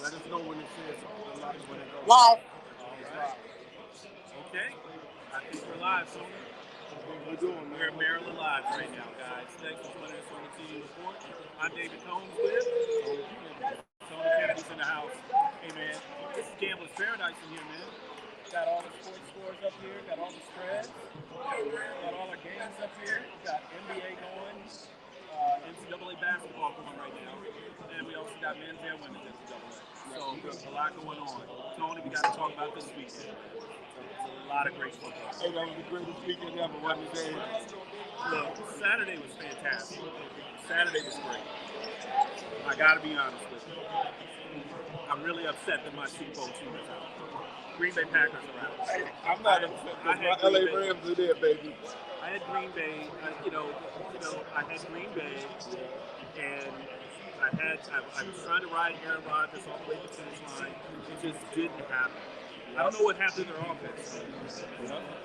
Let us know when it says when it goes Live. All right. Okay. I think we're live, Tony. We're doing, We're man. in Maryland Live right now, guys. Thanks for joining us on the TV Report. I'm David Combs with Tony Kennedy's in the house. Hey, man, this is Gambler's Paradise in here, man. Got all the sports scores up here. Got all the spreads. Got all our games up here. Got NBA going. NCAA basketball going right now. And we also got men's and women's NCAA. So there's a lot going on. Tony, we got to talk about this weekend. A lot of great football. Hey, that was the greatest weekend ever, wasn't it, Dave? Look, Saturday was fantastic. Saturday was great. I got to be honest with you. I'm really upset that my Super Bowl team is out. Green Bay Packers are out. Hey, I'm not upset because my LA Rams are there, baby. I had Green Bay. I had Green Bay, and I was trying to ride Aaron Rodgers all the way to the finish line. It just didn't happen. I don't know what happened to their offense.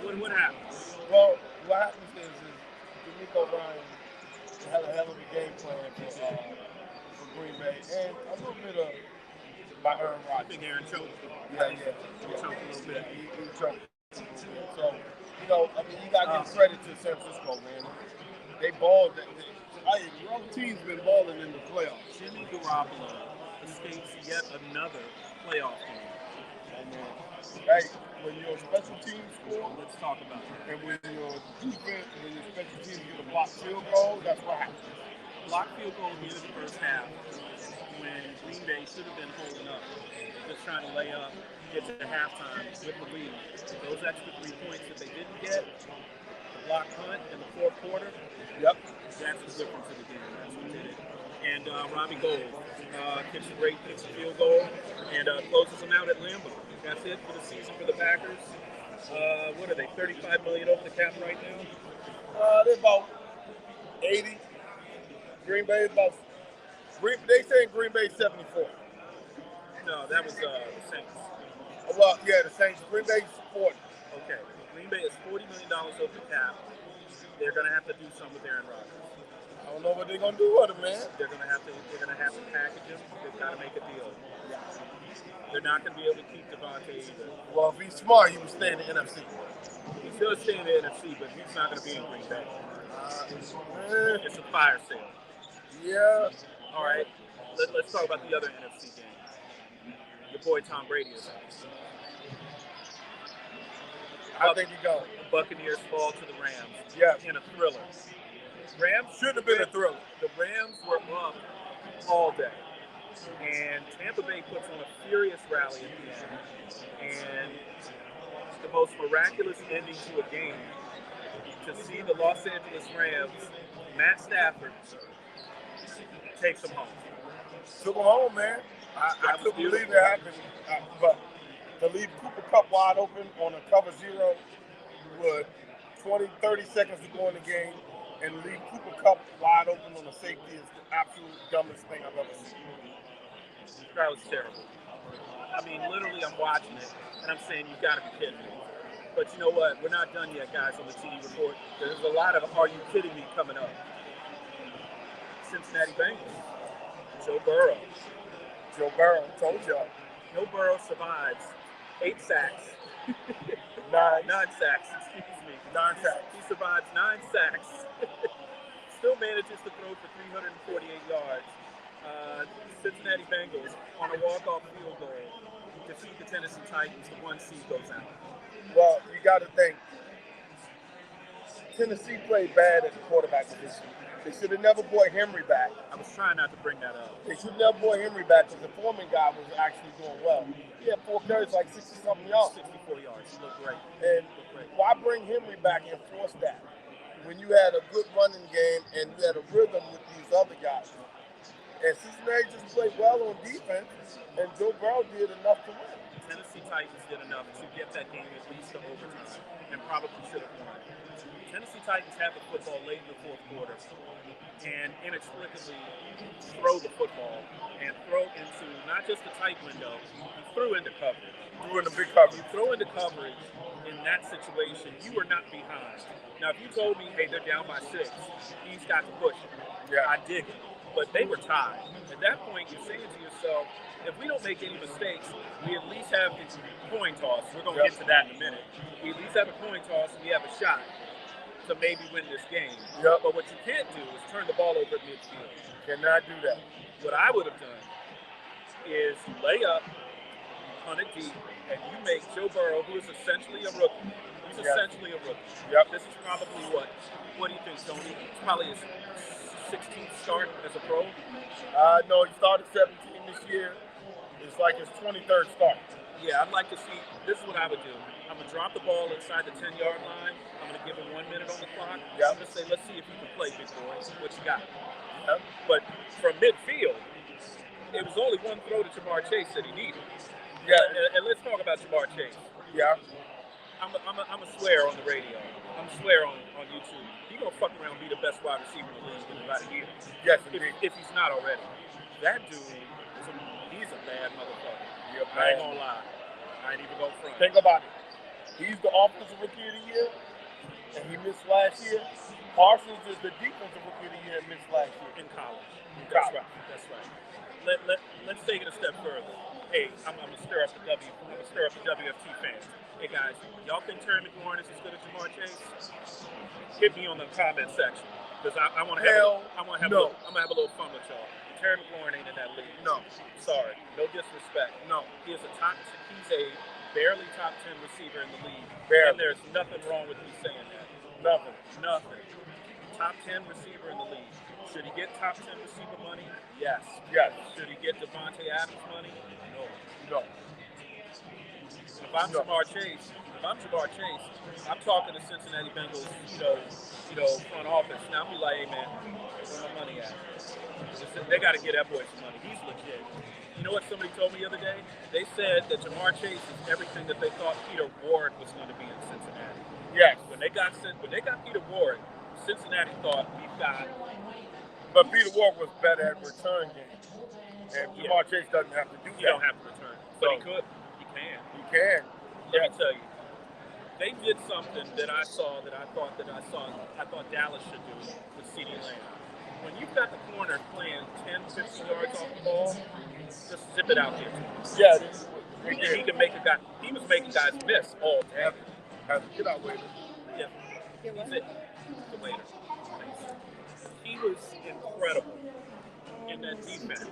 What happened? Well, what happens is D'Amico Ryan had a hell of a game plan for Green Bay, and a little bit of by Aaron I Rodgers. think Aaron choked. Yeah. He choked a little bit. He choked. So, I mean, you got to give credit to San Francisco, man. They balled. Your other team's been balling in the playoffs. Jimmy Garoppolo escapes yet another playoff game. Hey, when your special teams score, Let's talk about it. and when your defense, when your special teams get a blocked field goal, that's what happens. Blocked field goal at the end of the first half when Green Bay should have been holding up, just trying to lay up, get to halftime with the lead. Those extra 3 points that they didn't get, the block punt in the fourth quarter, Yep. that's the difference of the game. That's what did it. And Robbie Gould kicks a great field goal and closes them out at Lambeau. That's it for the season for the Packers. What are they, $35 million over the cap right now? They're about 80. Green Bay is about. They saying Green Bay 74. No, that was the Saints. Well, yeah, the Saints. Green Bay's 40. Okay, Green Bay is $40 million over the cap. They're going to have to do something with Aaron Rodgers. I don't know what they're gonna do with him, man. They're going to have to package him. They've got to make a deal. They're not going to be able to keep Devontae either. Well, if he's smart, he would stay in the NFC. He's still staying in the NFC, but he's not going to be in Green Bay. It's a fire sale. Yeah. All right, let's talk about the other NFC game. Your boy Tom Brady is out. I think he go. Buccaneers fall to the Rams. Yeah. In a thriller. Rams Should have been a thriller. The Rams were up all day. And Tampa Bay puts on a furious rally at the end. And the most miraculous ending to a game to see the Los Angeles Rams, Matt Stafford, takes them home. Took him home, man. I couldn't believe it happened. But to leave Cooper Kupp wide open on a cover zero with 20, 30 seconds to go in the game and leave Cooper Kupp wide open on a safety is the absolute dumbest thing I've ever seen. That was terrible. I mean, literally, I'm watching it, and I'm saying, you've got to be kidding me. But you know what? We're not done yet, guys, on the TV Report. There's a lot of "Are you kidding me?" coming up. Cincinnati Bengals. Joe Burrow. Told y'all. Joe Burrow survives 8 sacks. 9 sacks, excuse me. 9 sacks. He survives 9 sacks. Still manages to throw for 348 yards. Cincinnati Bengals on a walk-off field goal defeat the Tennessee Titans. The 1 seed goes out. Well, you got to think. Tennessee played bad at the quarterback position. They should have never brought Henry back. I was trying not to bring that up. They should have never brought Henry back because the Foreman guy was actually doing well. He had 4 carries, like 60-something yards. 64 yards. He looked great. And why bring Henry back and force that when you had a good running game and you had a rhythm with these other guys? And Cincinnati just played well on defense, and Joe Burrow did enough to win. Tennessee Titans did enough to get that game at least to overtime and probably should have won. Tennessee Titans have the football late in the fourth quarter and inexplicably throw the football and throw into not just the tight window, he threw into coverage. Threw in the big coverage. You throw into coverage in that situation, you are not behind. Now, if you told me, hey, they're down by 6, he's got to push it. Yeah. I dig it. but they were tied. At that point, you're saying to yourself, if we don't make any mistakes, we at least have the coin toss. We're going to get to that in a minute. We at least have a coin toss and we have a shot to maybe win this game. Yep. But what you can't do is turn the ball over at midfield. Cannot do that. What I would have done is you lay up, you punt it deep, and you make Joe Burrow, who is essentially a rookie. He's essentially a rookie. Yep. This is probably what do you think, Tony? It's probably his 16th start as a pro. No, he started 17 this year. It's like his 23rd start. Yeah, I'd like to see. This is what I would do. I'm gonna drop the ball inside the 10-yard line. I'm gonna give him 1 minute on the clock. Yep. I'm gonna say, let's see if you can play, big boy. What you got? Yep. But from midfield, it was only one throw to Jamar Chase that he needed. Yeah. And let's talk about Jamar Chase. Yeah. I'm a swear on the radio. I'm a swear on YouTube. He's gonna fuck around and be the best wide receiver in the league in about a year. Yes, if he's not already. That dude, he's a bad motherfucker. You're I ain't gonna lie. I ain't even gonna front. Think about it. He's the offensive rookie of the year, and he missed last year. Parsons is the defensive rookie of the year and missed last year. In college. That's right. That's right. Let's take it a step further. Hey, I'm gonna stir up the WFT fans. Hey guys, y'all think Terry McLaurin is as good as Jamar Chase? Hit me on the comment section because I want to have. I'm gonna have a little fun with y'all. Terry McLaurin ain't in that league. No. Sorry. No disrespect. No. He's a barely top 10 receiver in the league. Barely. And there's nothing wrong with me saying that. Nothing. Top 10 receiver in the league. Should he get top 10 receiver money? Yes. Yes. Should he get Devontae Adams money? No. No. If I'm Jamar Chase, I'm talking to Cincinnati Bengals, front office. Now I'm like, hey man, where my money at? They got to get that boy some money. He's legit. You know what somebody told me the other day? They said that Jamar Chase is everything that they thought Peter Ward was going to be in Cincinnati. Yes. When they got Peter Ward, Cincinnati thought we've got. But Peter Ward was better at return game, and Jamar Chase doesn't have to do that. He don't have to return, but he could. He can. He can. Let me tell you, they did something that I thought Dallas should do with CeeDee Lamb. When you've got the corner playing 10, 15 yards off the ball, just zip it out there. Yeah. And he can make a guy. He was making guys miss all day. Get out, waiter. Yeah. He's it. The waiter. He was incredible in that defense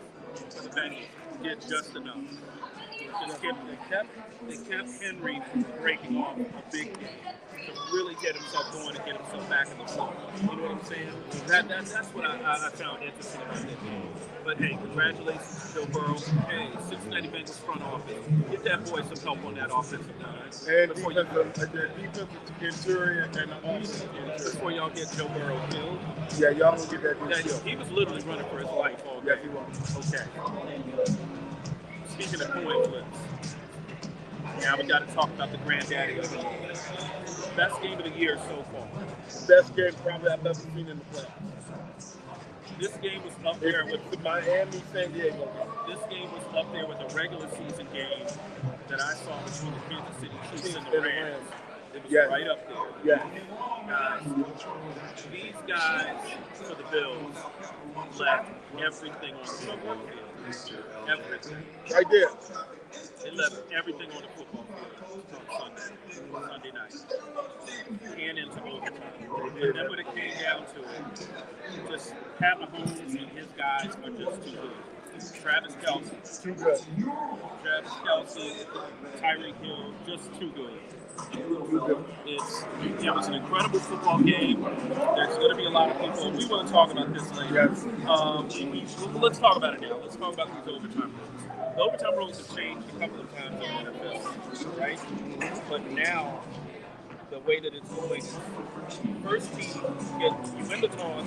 for the Bengals. Did just enough. They kept Henry from breaking off a big game to really get himself going and get himself back in the flow. You know what I'm saying? That's what I found interesting about that game. But hey, congratulations to Joe Burrow. Hey, Cincinnati Bengals front office. Get that boy some help on that offensive line. And the defensive interior and the offensive interior. Before y'all get Joe Burrow killed. Yeah, y'all don't get that dude killed. He was literally running for his life all day. Yes, he was. Okay. Speaking of coin flips, now we got to talk about the granddaddy of it all. Best game of the year so far. Best game probably I've ever seen in the playoffs. This game was up there with the Miami San Diego game. This game was up there with the regular season game that I saw between the Kansas City Chiefs and the Rams. It was right up there. Yeah. Guys, these guys for the Bills left everything on the football field. Everything. Right there. They left everything on the football field on Sunday night. And into overtime. And then when it came down to it, just Pat Mahomes and his guys are just too good. Travis Kelce. Too good. Travis Kelce, Tyreek Hill, just too good. It was an incredible football game. There's going to be a lot of people. We want to talk about this later. Yes. Let's talk about it now. Let's talk about these overtime rules. The overtime rules have changed a couple of times in the NFL, right? But now, the way that it's going, first team, you win the toss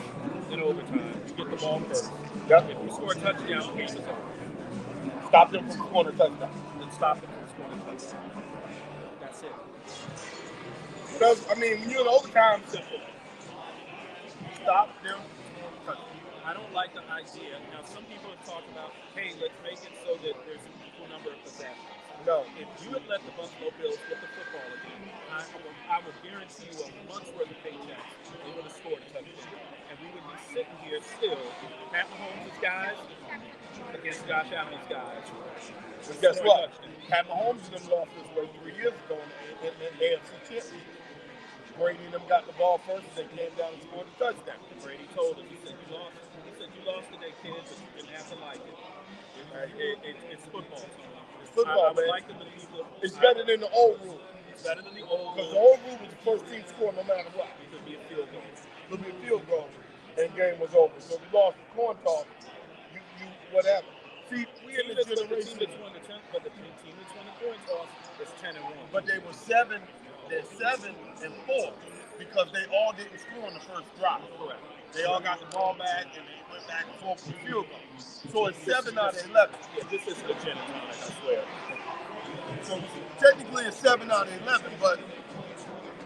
in overtime. You get the ball first. Yep. If you score a touchdown, game is over. Stop them from scoring a touchdown. Then stop them from scoring a touchdown. That's it. Because, I mean, when you're in overtime, simple. Stop them. I don't like the idea. Now, some people have talked about, hey, let's make it so that there's an equal number of possessions. No. If you had let the Buffalo Bills get the football again, I will guarantee you a month's worth of paychecks. They would have scored a touchdown. And we would be sitting here still, Pat Mahomes' guys against Josh Allen's guys. But guess what? Pat Mahomes and them lost this way 3 years ago in the AFC Championship. Brady and them got the ball first, and they came down and scored a touchdown. Brady told us, he said, you lost. He said, you lost today, kids, but you didn't have to like it. It's football. It's football, I would man. like them to keep it. It's better than the old rule. It's better than the old Because rule. the old rule was the first team score no matter what. It could be a field goal. It could be a field goal, and game was over. So if you lost the coin toss, you whatever. See, we in the generation. The team that's won the 10, but the team that's won the coin toss is 10-1. But they were 7. They're 7-4 because they all didn't score on the first drive. Correct. They all got the ball back and they went back and forth for the field goal. So it's 7 out of 11. Yeah, this is legitimate, I swear. So technically it's 7 out of 11, but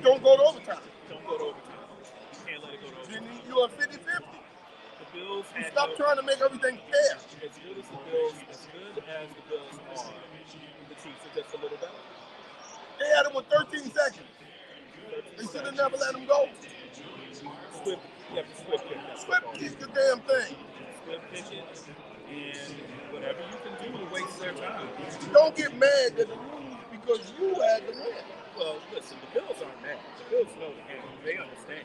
don't go to overtime. Don't go to overtime. You can't let it go to overtime. Then you're 50-50. The Bills had Stop trying to make everything fair. As good as the Bills are, the Chiefs are just a little better. They had him with 13 seconds. They should have never let him go. Swift, you have to Swift kick that. Swift kick the damn thing. Swift kick it, and whatever you can do to waste their time. Don't get mad at the rules because you had to win. Well, listen, the Bills aren't mad. The Bills know the game. They understand.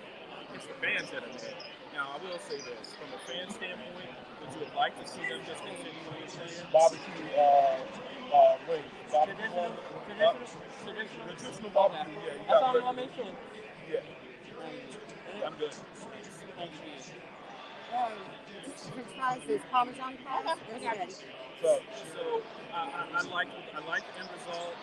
It's the fans that are mad. Now, I will say this. From a fan standpoint, would you have liked to see them just continue playing? Barbecue wings. Barbecue traditional barbecue. Yeah, you That's got all we it. want to make sure. Yeah. I'm good. Thank you. French fries is Parmesan fries. It's ready. So I like the end result.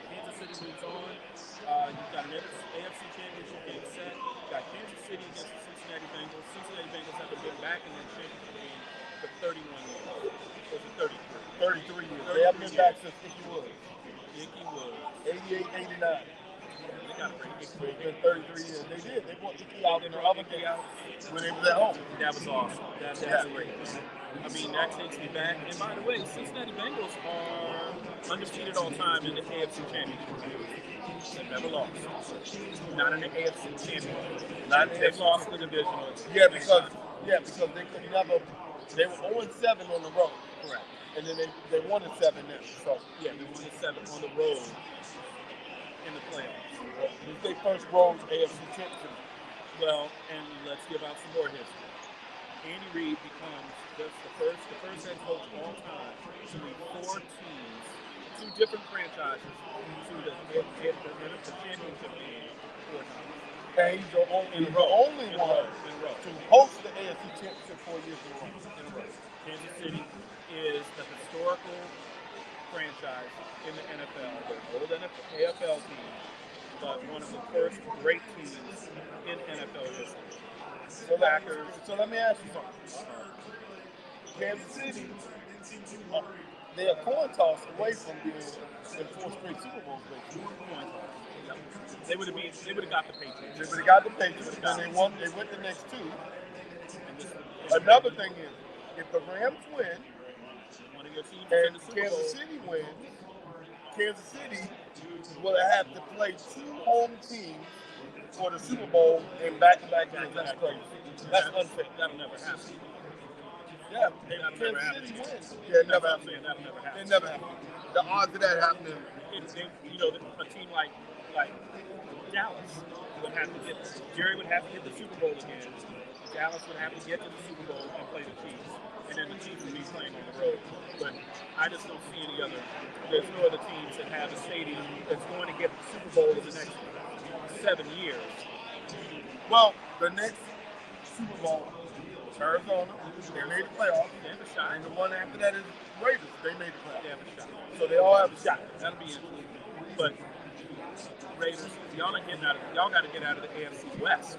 Kansas City moves on. You've got an AFC Championship game set. You've got Kansas City against the Cincinnati Bengals. Cincinnati Bengals haven't been back in that championship game for 31 years. Was it 33? 33 years. They haven't been back since Ickey Woods. Ickey Woods. 88, 89. They got a pretty It's good been 33 years. They did. They brought Ickey out in the other game when they was at home. That was awesome. That's great. I mean, that takes me back. And by the way, Cincinnati Bengals are undefeated all time in the AFC Championship. They've never lost. Not in the AFC Championship. They've lost the divisional. Yeah, because they could never. They were 0-7 on the road. Correct. And then they won at 7 now. So yeah, they won at 7 on the road in the playoffs. This is their first road AFC Championship. Well, and let's give out some more history. Andy Reid becomes just the first head coach of all time to lead 4 teams, 2 different franchises, to the championship game 4 times. And he's the only one to host the AFC Championship 4 years in a row. Kansas City is the historical franchise in the NFL, the old AFL team, but one of the first great teams in NFL history. So let me ask you something. Kansas City, they are coin toss away from being in 4 straight Super Bowls. They would have got the Patriots. They would have got the Patriots, and they won the next 2. Another thing is, if the Rams win and Kansas City wins, Kansas City will have to play 2 home teams for the Super Bowl in back-to-back games. That's crazy. That's unfair. That'll never happen. Yeah, Kansas City wins. Yeah, it never happens. That'll never happen. It never happens. The odds of that happening. A team like Dallas would have to get. Jerry would have to get the Super Bowl again. Dallas would have to get to the Super Bowl and play the Chiefs, and then the Chiefs would be playing on the road. But I just don't see any other. There's no other teams that have a stadium that's going to get the Super Bowl in the next 7 years. Well, the next Super Bowl, Arizona, they made the playoffs. They have a shot. And the one after that is Raiders. They made the playoffs. They have a shot. So they all have a shot. That'll be interesting. But Raiders, y'all got to get out of the AFC West.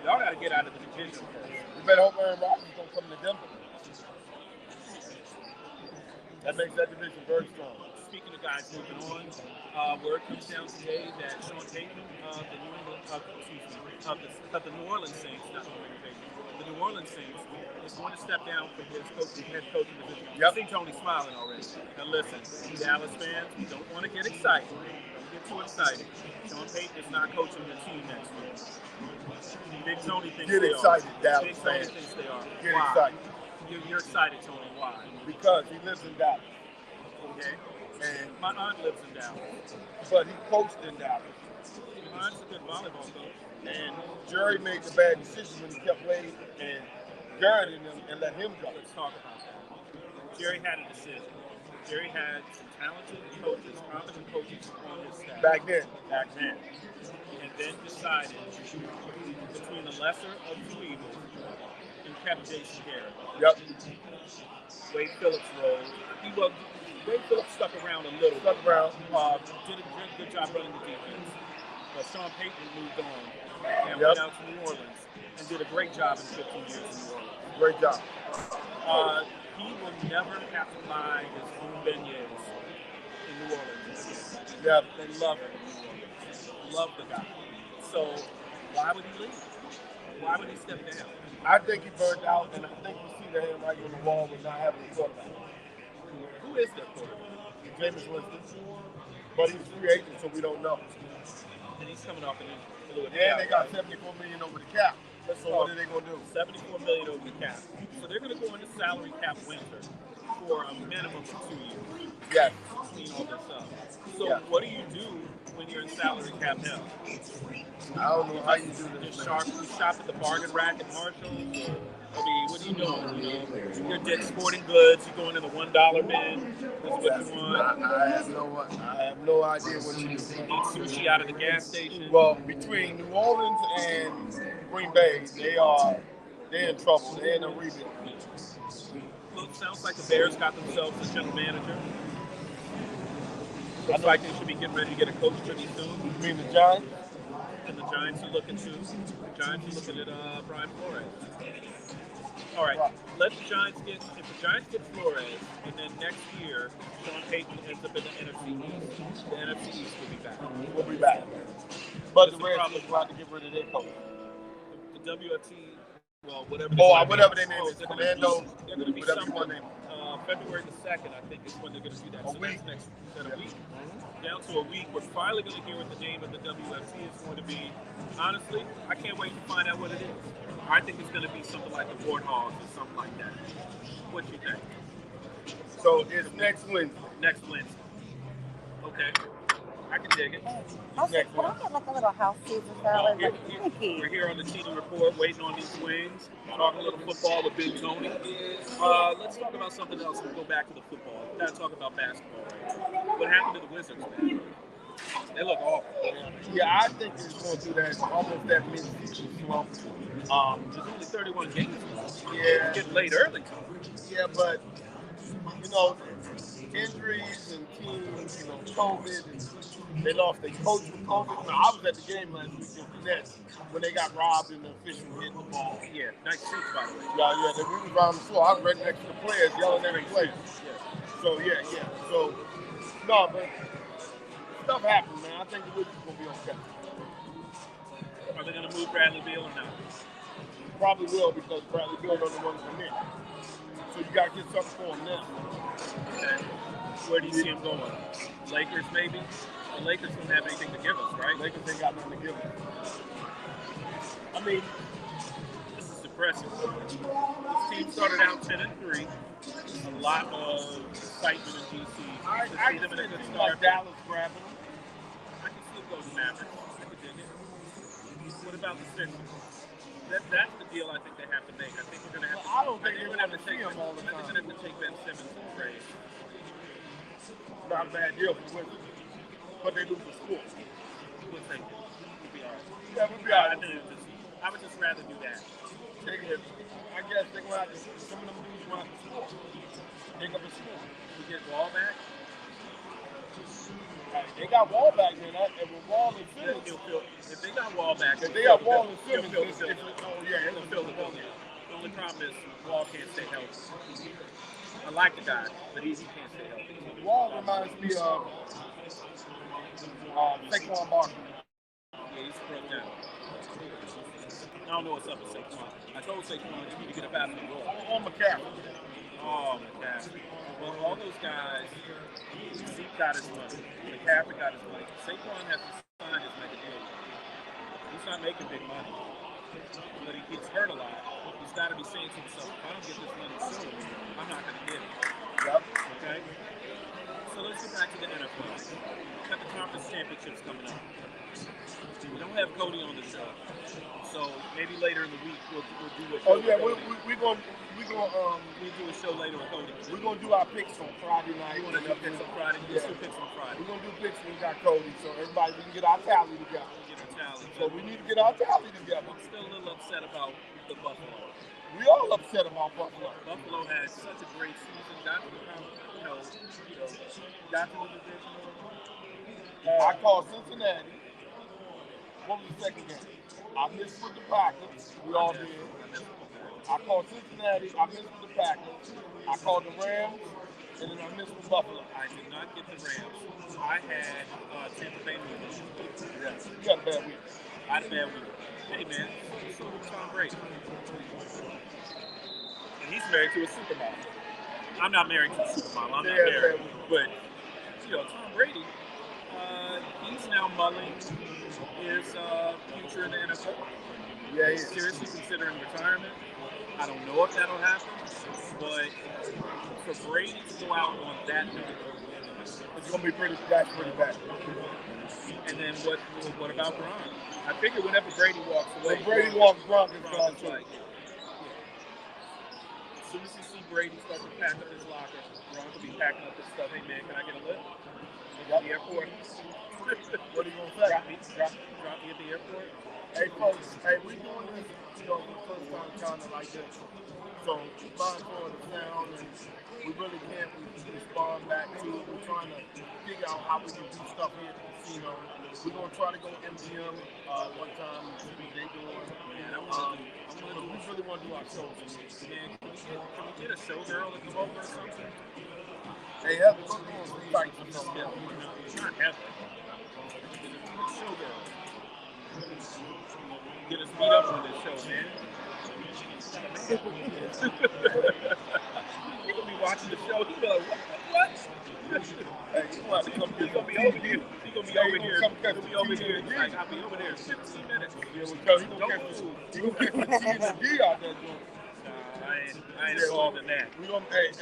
Y'all got to get out of the division first. You better hope Aaron Rodgers don't come to Denver. That makes that division very strong. Speaking of guys moving on, word comes down today that Sean Payton of the New England, of the New Orleans Saints, not the New England Patriots, the New Orleans Saints, is going to step down from his head coaching position. Yep. I see Tony smiling already. Now listen, Dallas fans, we don't want to get excited. Don't get too excited. Sean Payton is not coaching the team next week. Big Tony thinks Get they excited, are. Dallas Big Tony fans. thinks they are. Get Why? excited. You're excited, Tony. Why? Because he lives in Dallas. Okay. And My aunt lives in Dallas. but he coached in Dallas. My aunt's a good volleyball coach. And Jerry made the bad decision when he kept Wade and Garrett in him and let him go. Let's talk about that. Jerry had a decision. Jerry had some talented coaches, competent coaches on his staff. Back then. And then decided between the lesser of two evils and kept Jason Garrett. Yep. Wade Phillips rose. Wade Phillips stuck around a little. Stuck around. Did a good job running the defense. But Sean Payton moved on and Yep. went out to New Orleans and did a great job in 15 years in New Orleans. Great job. He will never have to buy his own beignets in New Orleans. Yep. They love him in New Orleans. Love the guy. So why would he leave? Why would he step down? I think he burned out, and I think you see the handwriting on the wall with not having a quarterback. Who is their quarterback? Jameis Winston. But he's a free agent, so we don't know. And he's coming off an injury. And they got $74 million over the cap. So what are they going to do? $74 million over the cap. So they're going to go into salary cap winter for a minimum of 2 years. Yes. Clean all this up. So Yeah. what do you do when you're in salary cap hell? I don't know how you do this. Just man. shop at the bargain rack at Marshalls? Or, I mean, what are you doing? You know, you're dead sporting goods. You're going in the $1 bin. That's what you want. I have no idea what you do. Eat sushi out of the gas station. Well, between New Orleans and Green Bay, they're in trouble. They're in a rebuild. Look, sounds like the Bears got themselves a general manager. Looks like they should be getting ready to get a coach pretty soon. You mean the Giants? And the Giants are looking to. The Giants are looking at Brian Flores. All right, let the Giants get. If the Giants get Flores, and then next year Sean Payton ends up in the NFC East, the NFC East will be back. We'll be back. But That's the the problem. Redskins will have to get rid of their coach. The WFT, well, whatever. Whatever their name is, they're Fernando. They're going to be Whatever someone. your name. February the 2nd, I think, is when they're going to do that. A So week. that's next a week. Down to a week. We're finally going to hear what the name of the WFT is going to be. Honestly, I can't wait to find out what it is. I think it's going to be something like the Warthogs or something like that. What do you think? So it's next Wednesday. Next Wednesday. Okay. I can dig it. I said, can I get like a little house Caesar salad? Here- Like, here- Mickey. we're here on the TV report, waiting on these wings, talking a little football with Big Tony. Let's talk about something else. We'll go back to the football. We've got to talk about basketball. Right? What happened to the Wizards, man? They look awful. Yeah, I think it's going through that almost that mid-season slump. There's only 31 games left. Yeah. It's getting late early. Yeah, but you know, injuries and teams, COVID, and they lost their coach with COVID. Now, I was at the game last week with the Nets when they got robbed and the official hit the ball. Yeah, nice seats, by the way. Yeah, we was around the floor. I was right next to the players, yelling at the players. Yeah. So yeah. So no, but stuff happens, man. I think the Wizards gonna be okay. Are they going to move Bradley Beal or not? Probably will because Bradley Beal doesn't want to come in. So you gotta get something for him now. Okay. Where do you see him going? Lakers, maybe? The Lakers don't have anything to give us, right? Lakers ain't got nothing to give him. I mean, this is depressing. This team started out 10-3. A lot of excitement in DC. I To see can them in a see good teams start. like Dallas grabbing him. I can see them go to Mavericks. I can dig it. What about the Sixers? That's the deal I think they have to make. I think we're going to have to. I don't think we're they gonna want to take see him all the I think time. we're going to have to take Ben Simmons to trade. Not a bad deal for the Wizards. But they lose the score. We'll take it. We'll be all right. Yeah, we'll be I all right. I would just rather do that. I guess they're going to have to, some of them dudes will have to score. Pick up a score. We get Wall back. They got Wall back, man. If Wall and Simmons, If they got Wall back, if they got Wall and he'll Simmons, fill the it's, building. oh yeah, He'll fill the building. The only problem is Wall can't stay healthy. I like the guy, but he can't stay healthy. Wall reminds me of Saquon Barkley. Yeah, he's broke down. I don't know what's up with Saquon. I told Saquon you need to get up out of New York. Or McCaffrey. Oh, McCaffrey. Well, all those guys, Zeke got his money. McCaffrey got his money. Saquon has to sign his mega deal. He's not making big money, but he gets hurt a lot. He's got to be saying to himself, if I don't get this money soon, I'm not going to get it. Yep. Okay? So let's get back to the NFL. Got the conference championships coming up. We don't have Cody on the show, so maybe later in the week we'll do a show. Oh yeah, we're gonna do a show later with Cody. We're gonna do our picks on Friday night. You want to do picks on Friday? Yeah. Let's do picks on Friday. We're gonna do picks when we got Cody, so everybody we can get our tally together. Get a tally. So we need to get our tally together. I'm still a little upset about the Buffalo. We all upset about Buffalo. Buffalo had such a great season. Got to the division. I called Cincinnati. What was the second game? I missed with the Packers. We all did. I called Cincinnati. I missed with the Packers. I called the Rams, and then I missed with Buffalo. I did not get the Rams. I had Tampa Bay losing. Yes. You got a bad week. I had a bad week. Hey man, so with Tom Brady. And he's married to a supermodel. I'm not married to a supermodel. I'm not married. But, Tom Brady, he's now mulling his future in the NFL. Yeah, He's seriously considering retirement. I don't know if that'll happen, but for Brady to go out on that note, it's gonna be pretty bad. And then what about Gronk? I figure whenever Brady walks away, when Brady walks, Gronk is gone too. Like, as soon as you see Brady start to pack up his locker, Gronk will be packing up his stuff. Hey man, can I get a lift? At the airport. What are you gonna say? Drop me at the airport. Hey folks, we doing this, for the first time kind of like this. So mindful of the sound, and we really can't respond back to it. We're trying to figure out how we can do stuff here at the casino. We're gonna try to go MGM one time and see what they doing. We really want to do our shows. Man, can we get a showgirl to come over or something? Hey, Heather, we're doing some fights or something. It's not Heather. Showgirl. Get us beat up on this show, man. He gonna be watching the show. He be like, what? Hey, you want to come here? He gonna be over here. He gonna be over here. He'll be over here. Like, I'll be over there in 15 minutes. Yeah, because he gonna catch the T out there doing. I ain't involved in that. We gonna, hey,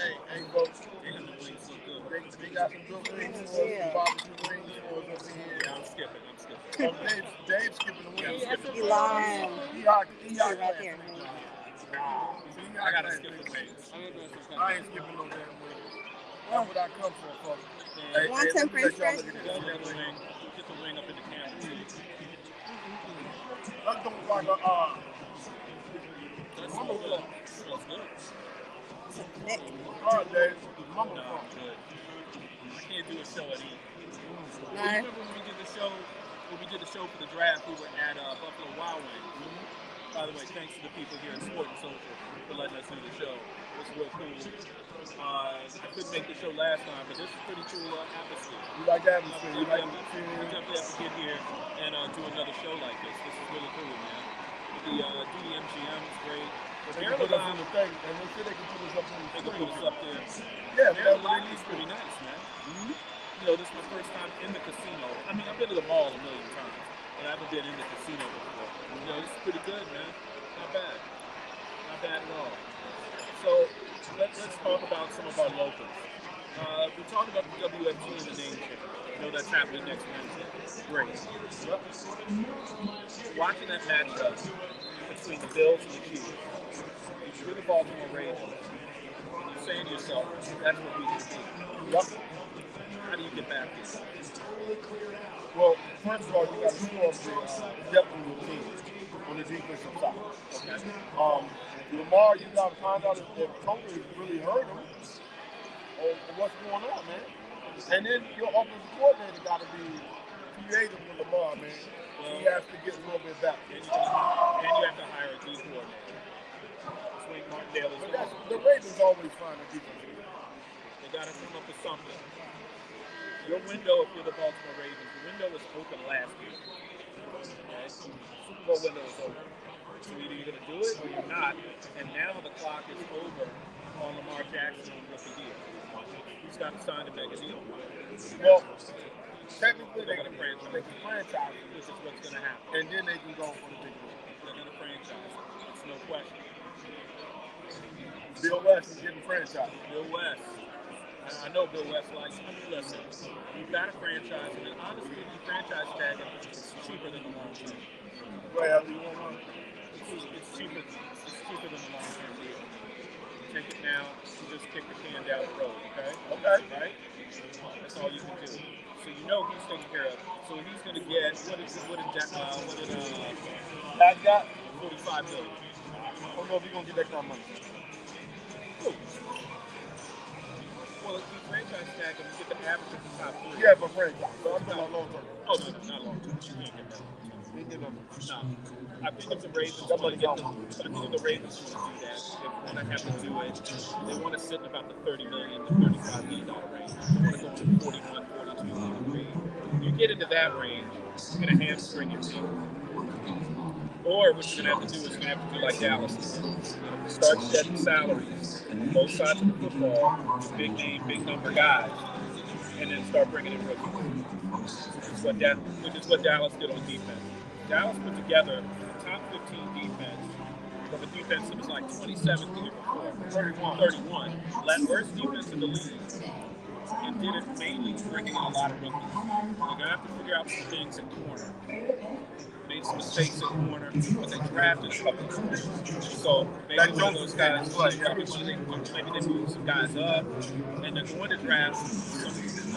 folks. Damn, the wings look good. They got some good wings for us, barbecue wings for us over here. Yeah, I'm skipping. Dave's skipping the wings. You lying. He hot Right there. I gotta skip the wings. I ain't skipping no damn wings. That's what I come for, folks. Want some French fries? Get the wing up in the camera, too. Let's do like That's good. That's good. Nick. all right, Dave. Mama No, phone. good. I can't do a show at E. No. Remember when we did the show? When we did the show for the draft, we were at Buffalo Wild Wings. By the way, thanks to the people here at Sport and Social for letting us do the show. It's real cool. I couldn't make the show last time, but this is pretty cool atmosphere. You like that atmosphere? We You like definitely have to get here and do another show like this. This is really cool, man. The DDMGM is great. They can put us in the thing, and they say they can put us up in the They can put us up there. Yeah, Their that's what life they is need. pretty nice, man. This is my first time in the casino. I mean, I've been to the mall a million times, but I haven't been in the casino before. This is pretty good, man. Not bad. Not bad at all. So let's talk about some of our locals. We talked about the WFT and the name change. That's happening next Wednesday. Great. Watching that matchup between the Bills and the Chiefs, you're the Baltimore Ravens, and you're saying to yourself, that's what we should do. Yep. How do you get back here? Well, first of all, you got to show up the depth of the team on the defensive side. Okay. Lamar, you got to find out if Tony really hurt him or what's going on, man. And then your offensive coordinator got to be creative with Lamar, man. He has to get a little bit better. And you have to hire a D coordinator. Swing Martindale is But the Ravens always find a defense. They got to come up with something. Your window, if you're the Baltimore Ravens, the window was open last year. Okay? Super Bowl window is open. So either you're going to do it or you're not. And now the clock is over on Lamar Jackson on rookie deal. He's got to sign a mega deal. Well, technically they can franchise, which is what's going to happen. and then they can go for the big one. They're going to franchise. It's no question. Bill West is getting franchised. Bill West. I know Bill West likes him. Listen, you've got a franchise, and honestly, if you franchise tag it, it's cheaper than the long term. Well, you want to It's cheaper than the long term deal. You take it now, you just kick the can down the road, okay? Okay. Right? That's all you can do. So you know he's taken care of. So he's going to get, what did I got 45 million. I don't know if you're going to get that kind of money. Cool. Well, if you franchise tag him, you get the average of the top three. Yeah, but franchise. So I'm talking about long term. Oh, no, not long term. You can't get that. They get them. No. I think if the Ravens want to get the, I think if the Ravens want to do that, they want to have to do it. They want to sit in about the $30 million to $35 million range. They want to go to 41, 42, 43. You get into that range, you're going to hamstring your team. Or what you're going to have to do is you're going to have to do like Dallas did. Start setting salaries, both sides of the football, big name, big number guys, and then start bringing in rookies. Which is what Dallas did on defense. Dallas put together a top 15 defense from a defense that was like 27th the year before, 31. Worst defense in the league. And did it mainly bringing in a lot of rookies. You're going to have to figure out some things in corner. Made some mistakes in corner, but they drafted a couple of them. So maybe one of those guys, maybe they moved some guys up, and they're going to draft some.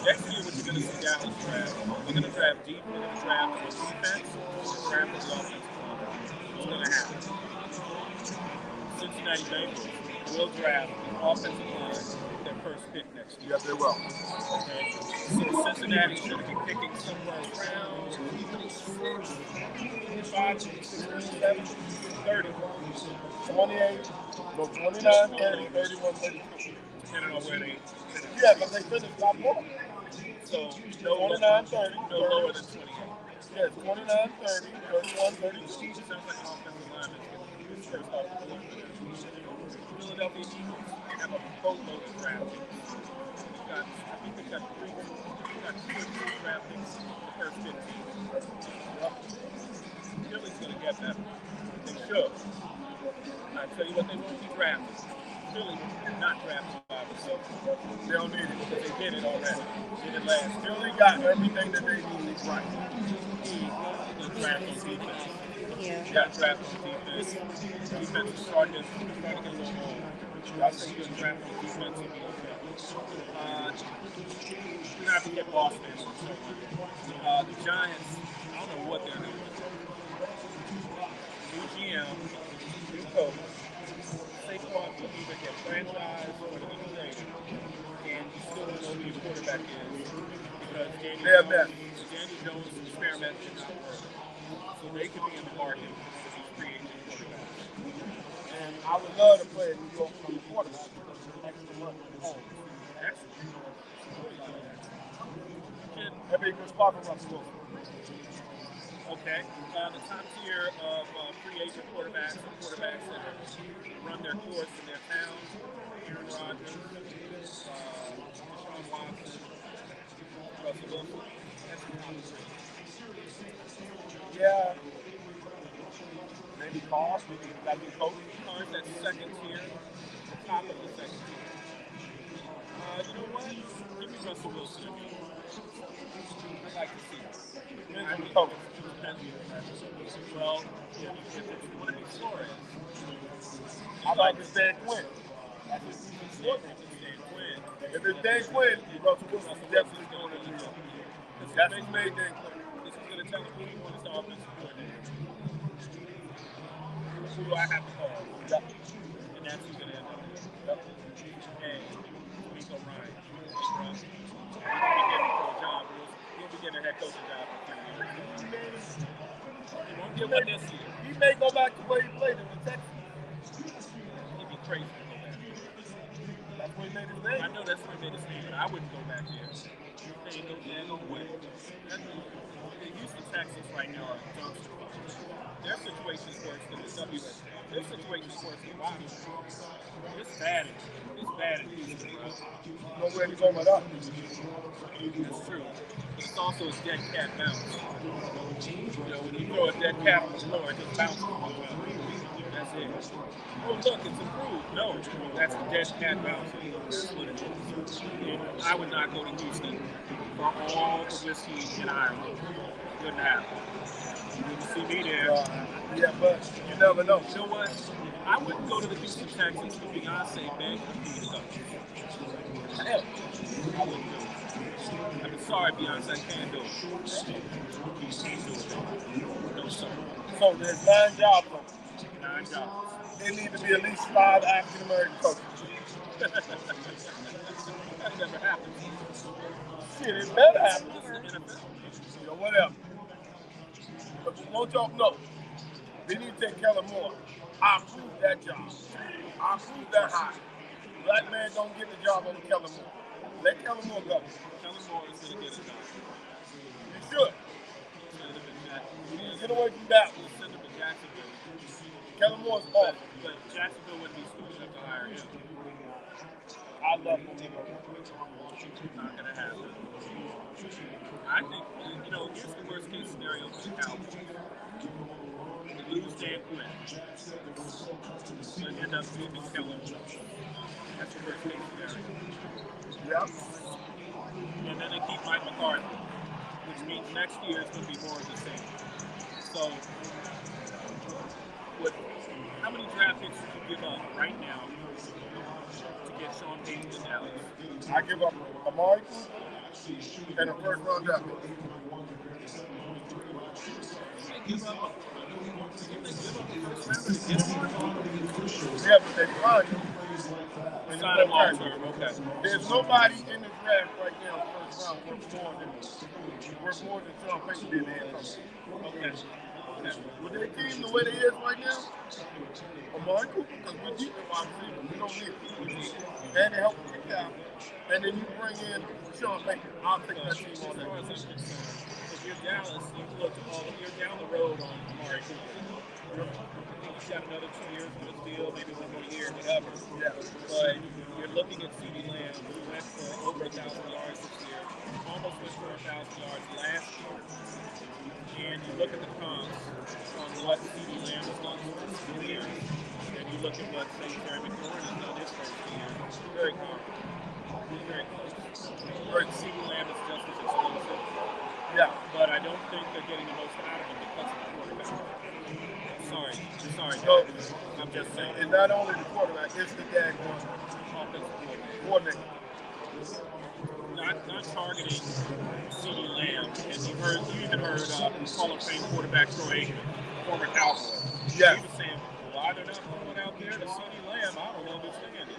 Next year, what you're going to see Dallas draft, they're going to draft deep, they're going to draft the defense, they're going to draft the offensive line. What's going to happen? Cincinnati Bengals will draft the offensive line their first pick next year. Yes, they will. Okay? So Cincinnati should be picking somewhere around 26, 25, 26, 27, 30. 28, no, 29, 30, 31, 32. Depending on where they Yeah, because they finished top one. So no 29, 30, no lower than 28. Yes, 29, 30, 31, 32. Sounds like an offensive lineman is first off the board. Philadelphia Eagles have a boatload of draft picks. I think they've got two draft picks in the first 15. Philly's going to get that. They should. I tell you what, they won't be drafted. Philly did not draft Survivor, so They don't need it. they did it already. Did it last year. Philly got everything that they need right. The draft on defense. Yeah. Got draft on defense. Defense is starting to get a little old. I think you're draft on defense will be okay. You're gonna have to get Boston. The Giants, I don't know what they're doing. New GM, new coach. Saquon will either get franchised or to be traded, and you still don't know who your quarterback is because Daniel Jones' experiment did not work. So they could be in the market for these free agent quarterbacks. And I would love to play a New York quarterback. Extra money. Excellent. That'd be a good spot for Russell Wilson. Okay. The top tier of free agent quarterbacks and quarterbacks that have run their course in their towns: Aaron Rodgers, Deshaun Watson, Russell Wilson. That's the top three. Yeah. Maybe Carr. That'd be coach. Carr's that second tier, the top of the second tier. You know what? Give me Russell Wilson again. I'd like to see it. I'd be coach. Well, if you want to be Flores, I like to Dan Quinn. That's his Dan Quinn. If it's Dan Quinn, Russell Wilson is definitely going to New York. That's who made Dan Quinn. This is going to tell him who he wants to offensive coordinator. Who do I have to call? Yep. And that's who's going to end up. Yep. And D'Amico Ryan. He'll be getting a head coaching job for 3 years. He won't get one this year. He may go back to where he played in the Texans. He'd be crazy to go back. That's where he made his name. I know that's where he made his go back there. Ain't no damn way. The Houston Texans right now are a dumpster fire. Their situation is worse than the WSA. Their situation is worse than Washington. It's bad. It's bad in Houston, bro. Nowhere to go but up. That's true. But it's also a dead cat bounce. You know, when you throw a dead cat on the floor, it just bounces. That's it. Oh, look, it's improved. No, that's a dead cat bounce. That's what it is. And I would not go to Houston for all the whiskey in Ireland. Couldn't happen. You wouldn't see me there. Yeah, but you never know. You know what? I wouldn't go to the Houston Texans for Beyonce begged for me to go. Hell, I wouldn't do it. I'm sorry, Beyonce, I can't do it. Can't do it. No, sir. So there's 9 jobs open. 9 jobs. There need to be at least 5 African American coaches. That never happened. Shit, it better happen. This is the NFL. You know, whatever. But you won't y'all know. They need to take Kellen Moore. I approve that job. I approve that hire. Black man don't get the job over Kellen Moore. Let Kellen Moore go. Kellen Moore is going to get a job. You should. Send him to Jacksonville. You need to get away from that one. Send him to Jacksonville. Kellen Moore's off. But Jacksonville wouldn't be stupid enough to hire him. I love him. Not going to happen. I think, you know, here's the worst case scenario for the Cowboys. They lose Dan Quinn. And end up keeping Kellen Moore. That's the worst case scenario. Yep. And then they keep Mike McCarthy, which means next year it's going to be more of the same. So, how many draft picks would you give up right now to get Sean Payton to Dallas? I give up Amari Cooper and a first round draft pick. Yeah, but they find him. Sign him long term, okay. There's nobody in the draft right now, first round, worth more than Sean Payton did in the NFL. Okay. With their team the way they is right now, Amari Cooper, because we're deep in wide receiver, we don't need it. And they help kick out. And then you bring in Sean Payton. I'll take that team on that. If you're Dallas, you're down the road on Amari Cooper. He's got another 2 years on his deal, maybe 1 more year, whatever. Yeah. But you're looking at CeeDee Lamb, who went for over 1,000 yards this year, almost went for 1,000 yards last year. And you look at the comps on what CeeDee Lamb has done for his career, and you look at what, say, Terry McLaurin has done his first year, very comparable. Very close. CeeDee Lamb is just as explosive. Yeah. But I don't think they're getting the most out of him because of the quarterback. Sorry. So, I'm just saying. it's not only the quarterback, it's the daggone Offensive coordinator. not targeting CeeDee Lamb, and you even heard Hall of Fame quarterback Troy Aikman, former Cowboy. Yes. He was saying, why they're not going out there to CeeDee Lamb, I don't understand it.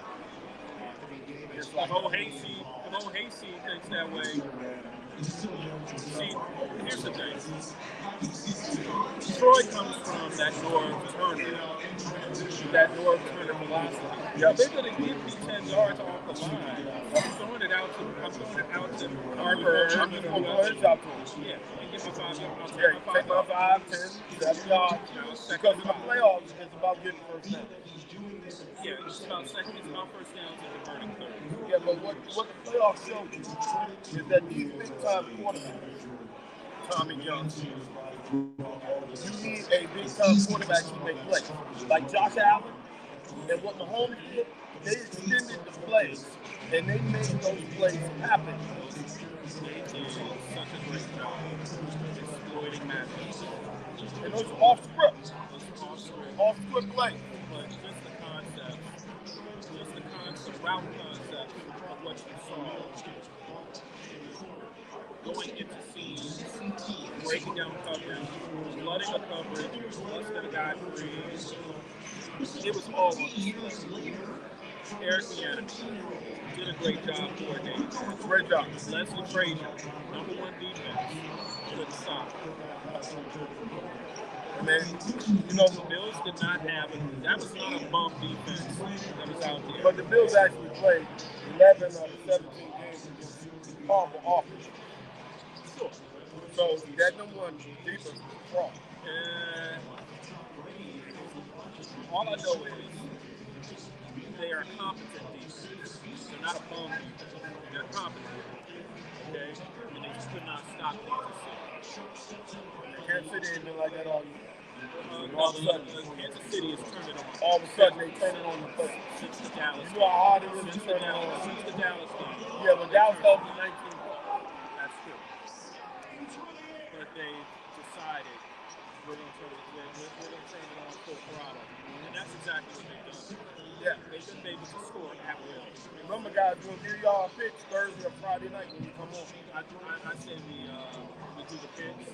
The whole Hayseed thinks that way. See, here's the thing. Troy comes from that Norv Turner velocity. Yeah, they're going to give me 10 yards off the line. I'm throwing it out to Harper. I'm just going to go ahead and drop to him. Yeah, and give me 5 yards. Yeah, take my 5, 10, 7 yards. Because in the playoffs, it's about getting first down. Yeah, it's about first downs and converting third. Yeah, but what the playoffs show you is that these big-time quarterbacks, Tommy Johnson, you need a big-time quarterback to make plays. Like Josh Allen, and what Mahomes did, they extended the plays, and they made those plays happen. They did such a great job exploiting matchups. And those are off-script plays. But just the route concept of what you saw going into scenes, breaking down coverage, flooding a coverage, busting a guy free. It was all on display. Eric Bieniemy did a great job coordinating. Great job. Leslie Frazier, number 1 defense, couldn't stop. Man, you know, The Bills did not have it. That was not a bum defense that was out there. but the Bills actually played 11 out of 17 games against horrible offense. Sure. So that number one defense is strong. All I know is they are a competent defense. They're not a bum defense. They're competent. Okay? And they just could not stop Kansas City. Kansas City ain't been like that all year. All of a sudden, Kansas City is turning on. All of a sudden, they turn it on the first. Since the Dallas. You know how hard it is to Since turn it on. the Dallas game. Yeah, but Dallas held to 19. That's true. But they decided we're going to turn it on full throttle. And that's exactly what they've done. Yeah. They've been able to score at will. Remember, guys, we'll give y'all a pitch Thursday or Friday night when you come on. I say we do the picks.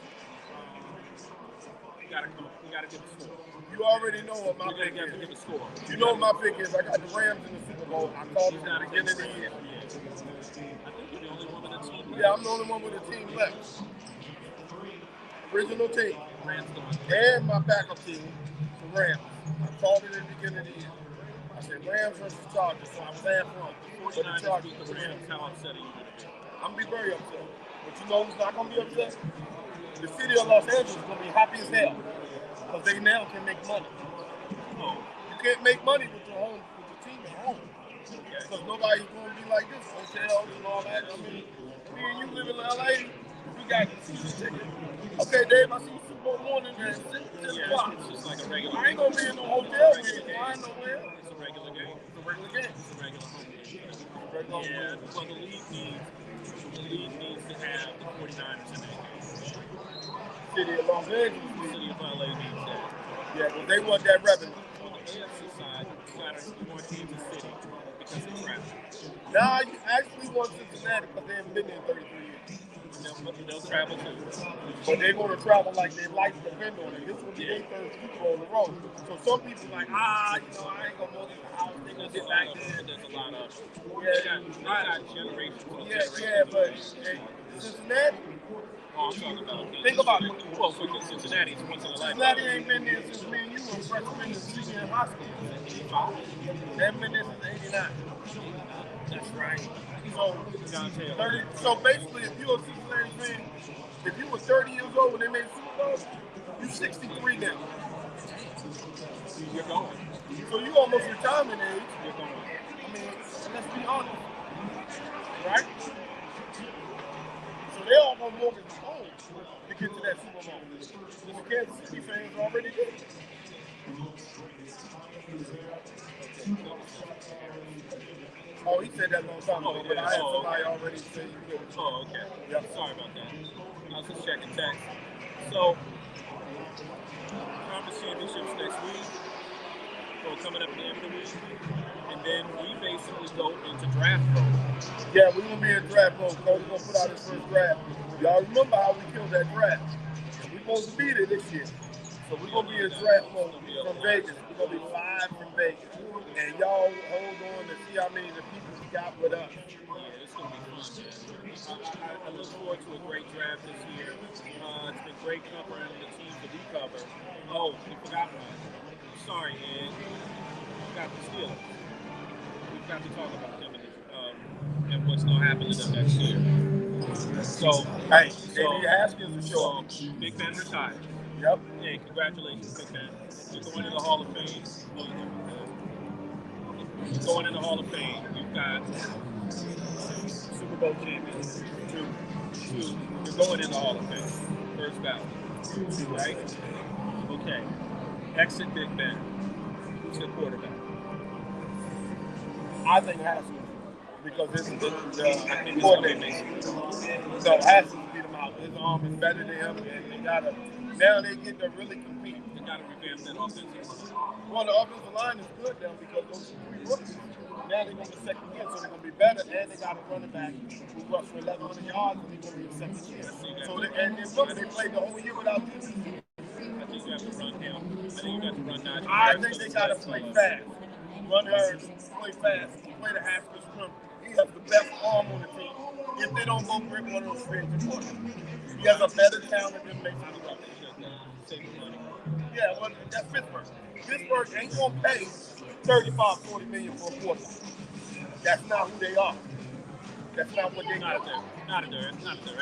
We gotta give a score. You already know what my pick Give is. a score. You know what my pick is. I got the Rams in the Super Bowl. I called it at the beginning of the year. I think you're the only one with a team. Yeah, I'm the only one with a team left. Original team. Rams going. And my backup team, the Rams. I called it at the beginning of the year. I said Rams versus Chargers, so I was half wrong. But the 49ers Chargers, beat the Rams. How upset are you going to be? I'm going to be very upset. But you know who's not going to be upset? The city of Los Angeles is going to be happy as hell. Because they now can make money. Oh. You can't make money with your team at home. Because nobody's going to be like this. Hotels and all that. I mean, me and you live in LA, we got season tickets. Okay, Dave, I see you Super Bowl morning at 10 o'clock. It's just like a regular I ain't going to be in no hotel. We ain't flying nowhere. It's a regular game. It's a regular game. It's a regular home game. Regular Yeah, game. well, the league needs to have the 49ers in that game. City of Los Angeles. The city of LA needs that. Yeah, but they want that revenue. On the AFC side, you want Kansas City because of traffic. Now you actually want Cincinnati because they haven't been there in 33 years. They'll travel too. But they're going to travel like their life depend on it. This will be their third Super Bowl in a row. So some people like, I ain't going to go to the house. They're going to get back there. There's a lot of Yeah, they got generations. yeah, but hey, Cincinnati, I'm talking about. Think about it. Well, for Cincinnati, it's once in a lifetime. Cincinnati ain't been there since me and you were freshmen and senior in high school. They haven't been there since 89. That's right. So, John Taylor. 30, so basically, if you're a Cincinnati fan, if you were 30 years old when they made Super Bowl, you're 63 now. You're going. So you almost retirement age. You're going. I mean, let's be honest. Right? So they all gonna mortgage the home to get to that Super Bowl. The Kansas City fans already did. Oh, he said that long time ago, but I had somebody already say you could. Oh, okay. Yep. Sorry about that. I was just checking text. So, conference championships next week. So coming up at the end of the week. And then we basically go into draft mode. Yeah, we're gonna be in draft mode. Cody's gonna put out his first draft. Y'all remember how we killed that draft? We're supposed to be there this year. So we're gonna be in draft mode from Vegas. We're gonna be live from Vegas. And y'all hold on to see how many of the people we got with us. Yeah, it's going to be fun, man. I look forward to a great draft this year. It's been great covering the teams that we cover. Oh, we forgot one. Sorry, Ed. We forgot the Steelers. We've got to talk about them and what's going to happen to them next year. So, Hey, Davey Haskins is showing. Big Ben retired. Yep. Hey, congratulations, Big Ben. You're going to the Hall of Fame. You're going in the Hall of Fame. You've got Super Bowl champions. Two. You're going in the Hall of Fame. First ballot. Right? Okay. Exit Big Ben. Who's the quarterback? I think Haskins. Because this is I think coordinator. So Haskins beat him out. His arm is better than him, and they gotta. Now they get to really compete. They got to revamp that offensive line. Well, the offensive line is good now because those three rookies. Now they're going to second year, so they're going to be better, and they got a running back who rushed for 1,100 yards, and they're going to be in second year. So they played the whole year without this. I think you have to run him. I think you got to run Najee. I think they got to play fast. Run her, play fast, play the Haskins scrum. He has the best arm on the team. If they don't go grip one of those strings, he has a better talent than Mason Rudolph. Yeah, well, that's Pittsburgh. Pittsburgh ain't going to pay $35-40 million for a quarterback. That's not who they are. That's not what they Not at do. their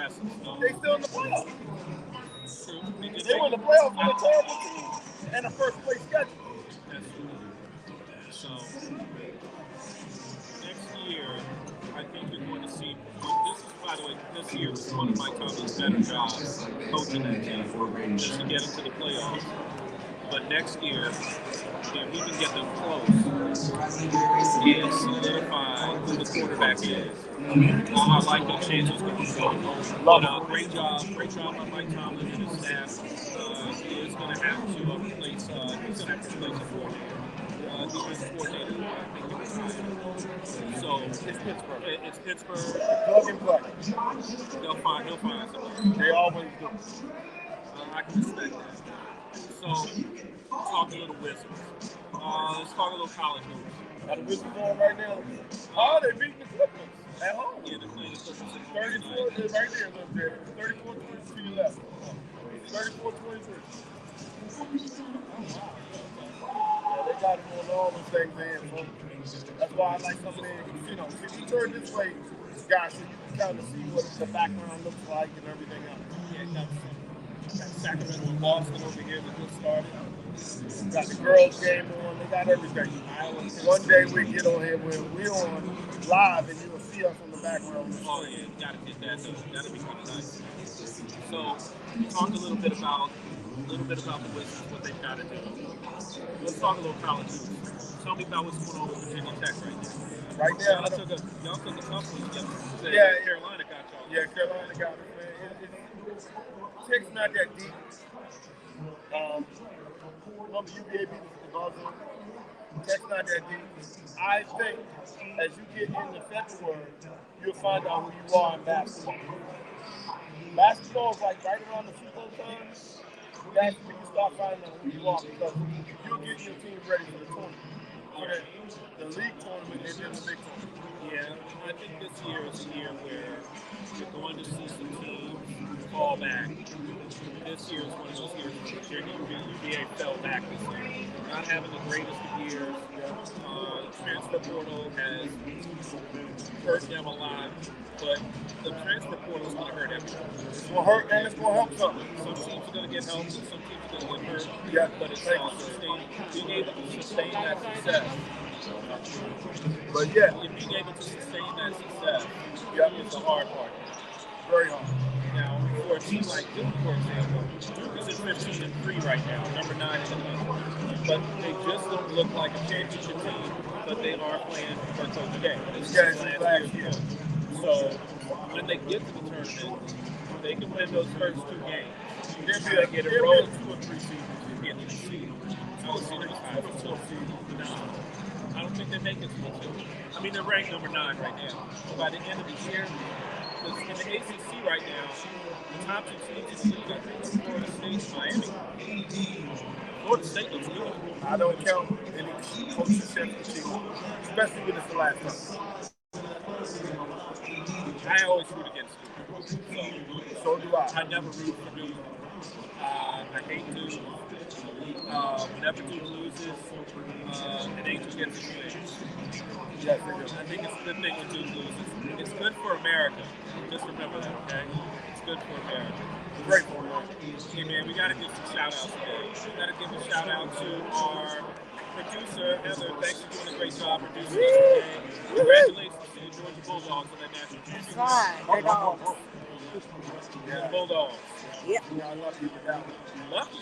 essence. No. They still in the playoffs. True. They were in the playoffs with a terrible team and a first place schedule. That's true. So next year, I think you're going to see. This is, by the way, this year was one of Mike Tomlin's better jobs coaching that team just to get into the playoffs. But next year, if we can get them close and solidify who the quarterback is, I like the chances going forward. But great job by Mike Tomlin and his staff. He is going to have to replace. He's going to have to replace a coordinator. Defensive coordinator. I think he was hired. So It's Pittsburgh. It's Pittsburgh. Plug and play. He'll find something. They always do. I can respect that. So, talk a little Wizards. Let's talk a little college hoops. How the Wizards going right now? Oh, they beating the Clippers at home. Yeah, they're playing the Clippers. 34, they're right there, little bit. 34-23 to your left. 34-23. Yeah, they got them on all those things in. So that's why I like some of the, if you turn this way, guys, so you can kind of see what the background looks like and everything else. Yeah, got Sacramento and Boston over here that just started. Got the girls' game on. They got everything. One day we get on here when we're on live and you'll see us in the background. Oh yeah, you gotta get that. That'll be kind of nice. So, talk a little bit about the Wizards, what they've got to do. Let's talk a little college hoops. Tell me about what's going on with Virginia Tech right now. Right now, Y'all took a tough one yesterday. Yeah. Carolina got y'all. Yeah, Carolina got it, man. Tech's not that deep. Remember, UVA beat the Boston. Tech's not that deep. I think as you get into February, you'll find out who you are in basketball. Basketball is like right around the Super Bowl time. That's when you start finding out who you are because you'll get your team ready for the tournament. Okay. The league tournament and then the big tournament. Yeah, I think this year is a year where you're going to see some teams fall back. This year is one of those years where UVA fell back this year. Not having the greatest of years. Transfer portal has hurt them a lot, but the transfer portal is going to hurt everyone. It's going to hurt and it's going to help something. Some teams are going to get help, and some teams are going to get hurt. Yeah, but it's being able to sustain that success. But yeah, being able to sustain that success is the hard part. Very hard. Now, for a team like Duke, for example, Duke is at 15-3 right now, number 9 in the country. But they just don't look like a championship team, but they are playing for Coach K. Last year. So when they get to the tournament, they can win those first 2 games. They'll get a roll 2 or 3 seasons to get to the seed. I don't see them as a 12 seed. No. I don't think they make it to the 2. I mean, they're ranked number 9 right now. But by the end of the year, in the ACC right now, the top 2 teams in the league, I think, are Florida State and Miami. Florida State looks good. I don't count any coaches championship, especially when it's the last time. I always root against Duke. So do I. I never root for Duke. I hate Duke. Whenever Duke loses, an angel gets his wings. Yes, they do. I think it's a good thing when Duke loses. It's good for America. Just remember that, okay? It's good for America. Great for America. Hey, man, we got to give some shout-outs today. We got to give a shout-out to our producer, Heather. Thanks for doing a great job producing us today. Congratulations to the Georgia Bulldogs on that national championship. Right, they're dogs. Yeah, Bulldogs. Yep. Yeah, I love you with that one. Lucky.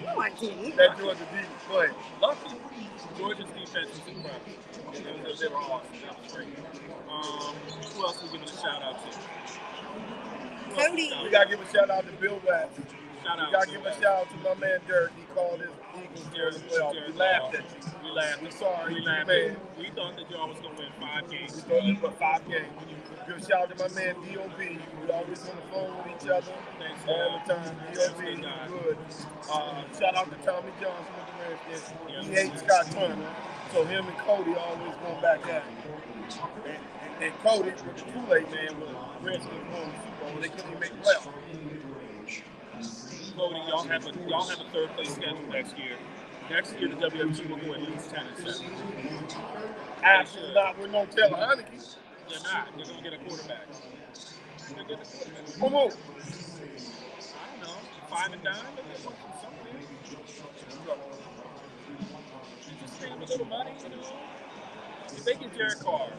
No, I didn't. That Georgia defense play. Lucky. Georgia's defense was incredible. They were awesome. That was great. Who else we giving a shout-out to? Cody. We got to give a shout out to Bill Bass. Shout out. We got to give a shout out to my man Derek. He called his Eagles during the playoffs. We laughed at you. We laughed. I'm sorry. We laughed. Man. We thought that y'all was going to win 5 games. We thought it was 5 games. Good shout out to my man D.O.B. We always on the phone with each other all the time. D.O.B. good. Shout out to Tommy Johnson with the Redskins. He hates Scott Turner. So him and Cody always going back at him. And Cody with the Kool-Aid man with Redskins won the Super Bowl. They couldn't even make the playoffs. Cody, y'all have a 3rd place schedule next year. Next year, the WFT will go at least 10-7. Absolutely not with no Taylor Heineke. They're not. They're going to get a quarterback. They're going to get a quarterback. Who moved? I don't know. 5 and 9. They're going to get something. Just pay them a little money, you know. If they get Derek Carr,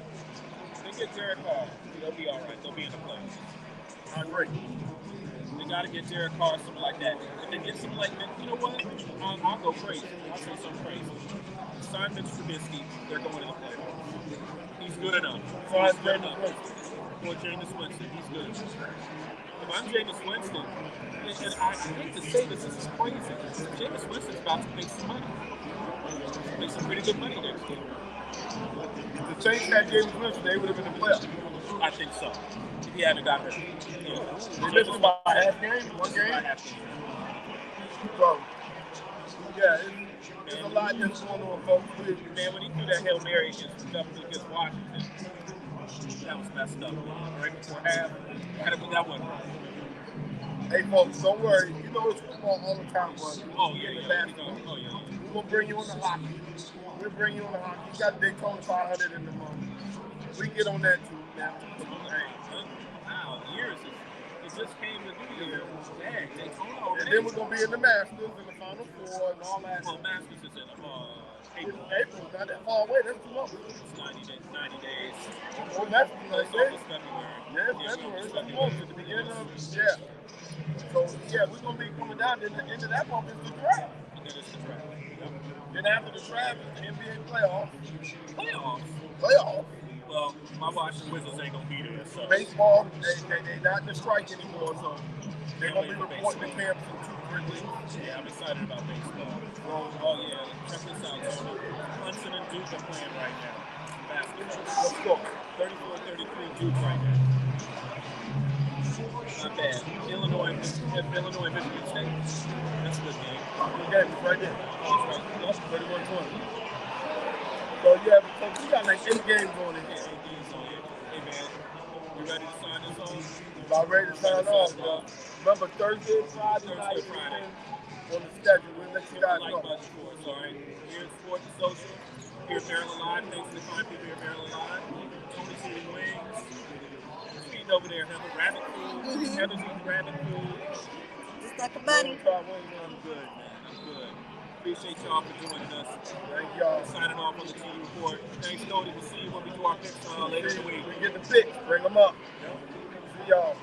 they'll be all right. They'll be in the playoffs. I agree. They got to get Derek Carr, something like that. If they get something like that, you know what? I'll go crazy. I'll say something crazy. Sign Mitch Trubisky. They're going to the playoffs. He's good enough. Sign He's good Jameis enough. Or Jameis Winston. He's good enough. If I'm Jameis Winston, and I hate to say this is crazy, Jameis Winston's about to make some money. Make some pretty good money next year. If the Saints had James Winston, they would have been in the playoffs. I think so. If he hadn't got hurt. They missed about a half game, one game. So, yeah, it's a lot that's going on, folks. Man, when he threw that Hail Mary against Washington, that was messed up. Right before half, that wasn't right. Hey, folks, don't worry. You know it's football all the time, bro. Oh, yeah. We're going to bring you on the hockey. We'll bring you on the hockey. You got Daytona 500 in the month. We get on that, too, now. Wow, years. It just came to New Year. Dang, Daytona already. And then we're going to be in the Masters, in the Final Four, and all that. Well, Masters is in April. April, not that far away. That's 2 months. It's 90 days. Oh, that's It's almost February. Yeah, February. It's 2 months at the beginning of, yeah. So, yeah, we're going to be coming down. Then the end of that month is the draft. And then it's the draft. Yep. Then after the draft is the NBA playoffs. Playoffs? Well, my Washington Wizards ain't going to be there. So. Baseball, they not in the strike anymore, so they're going to be reporting the camps in 2-3 weeks. Yeah, I'm excited about baseball. Oh, yeah. Check this out, Tony. Clemson and Duke are playing right now. Basketball. Let's go. 34-33 Duke right now. Not bad. Illinois, Michigan State. That's a good game. Good game, it's right there. Oh, that's right. That's 31-20. So, yeah, we got like 8 games on it. Hey, man. You ready to sign this on? About ready to sign off, bro. Remember, Thursday, Friday night, on the schedule. We'll let you guys know. All right. Here at Sports and Social. Here at Maryland Live. Thanks to the fine people here at Maryland Live. Tony's eating wings. What's eating over there, Heather? Rabbit food. Heather's eating rabbit food. Just like a bunny. I'm good, man. I'm good. Appreciate y'all for joining us. Thank y'all. Signing off on the TV Report. Thanks, Cody. We'll see you when we do our picks later in the week. We get the picks. Bring them up. See y'all.